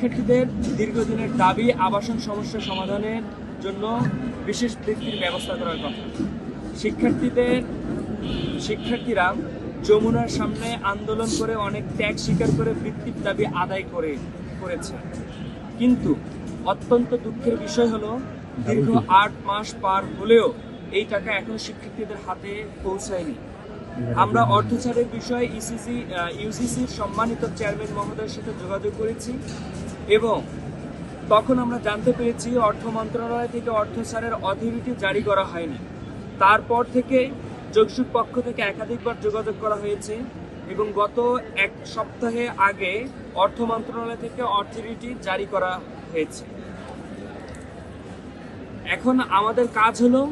শিক্ষার্থীদের দীর্ঘদিনের দাবি আবাসন সমস্যা সমাধানের জন্য বিশেষ বৃত্তির ব্যবস্থা করার কথা। শিক্ষার্থীরা যমুনার সামনে আন্দোলন করে অনেক ত্যাগ স্বীকার করে বৃত্তির দাবি আদায় করেছে। কিন্তু অত্যন্ত দুঃখের বিষয় হলো দীর্ঘ 8 মাস পার হলেও এই টাকা এখন শিক্ষার্থীদের হাতে পৌঁছায়নি। আমরা অর্থ ছাড়ের বিষয়ে ইউজিসির সম্মানিত চেয়ারম্যান মহোদয়ের সাথে যোগাযোগ করেছি এবং তখন আমরা জানতে পেরেছি অর্থ মন্ত্রণালয় থেকে অর্থ ছাড়ের অথরিটি জারি করা হয়নি। তারপর থেকে যোগসুর পক্ষ থেকে একাধিকবার যোগাযোগ করা হয়েছে এবং গত 1 সপ্তাহে আগে অর্থ মন্ত্রণালয় থেকে অথরিটি জারি করা হয়েছে। এখন আমাদের কাজ হলো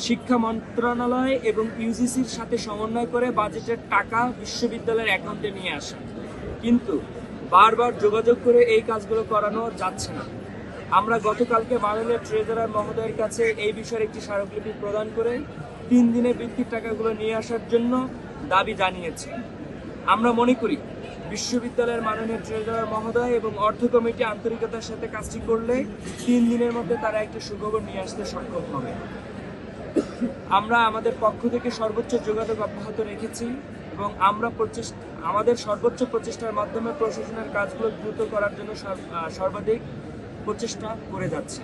শিক্ষা মন্ত্রণালয় এবং ইউজিসির সাথে সমন্বয় করে বাজেটের টাকা বিশ্ববিদ্যালয়ের অ্যাকাউন্টে নিয়ে আসা, কিন্তু বারবার যোগাযোগ করে এই কাজগুলো করানো যাচ্ছে না। আমরা গতকালকে মাননীয় ট্রেজারার মহোদয়ের কাছে এই বিষয়ে একটি স্মারকলিপি প্রদান করে 3 দিনের বৃত্তির টাকাগুলো নিয়ে আসার জন্য দাবি জানিয়েছি। আমরা মনে করি বিশ্ববিদ্যালয়ের মাননীয় ট্রেজারার মহোদয় এবং অর্থ কমিটি আন্তরিকতার সাথে কাজটি করলে 3 দিনের মধ্যে তারা একটি সুখবর নিয়ে আসতে সক্ষম হবে। আমরা আমাদের পক্ষ থেকে সর্বোচ্চ যোগাযোগ অব্যাহত রেখেছি এবং আমাদের সর্বোচ্চ প্রচেষ্টার মাধ্যমে প্রশাসনের কাজগুলো দ্রুত করার জন্য সর্বাধিক প্রচেষ্টা করে যাচ্ছি।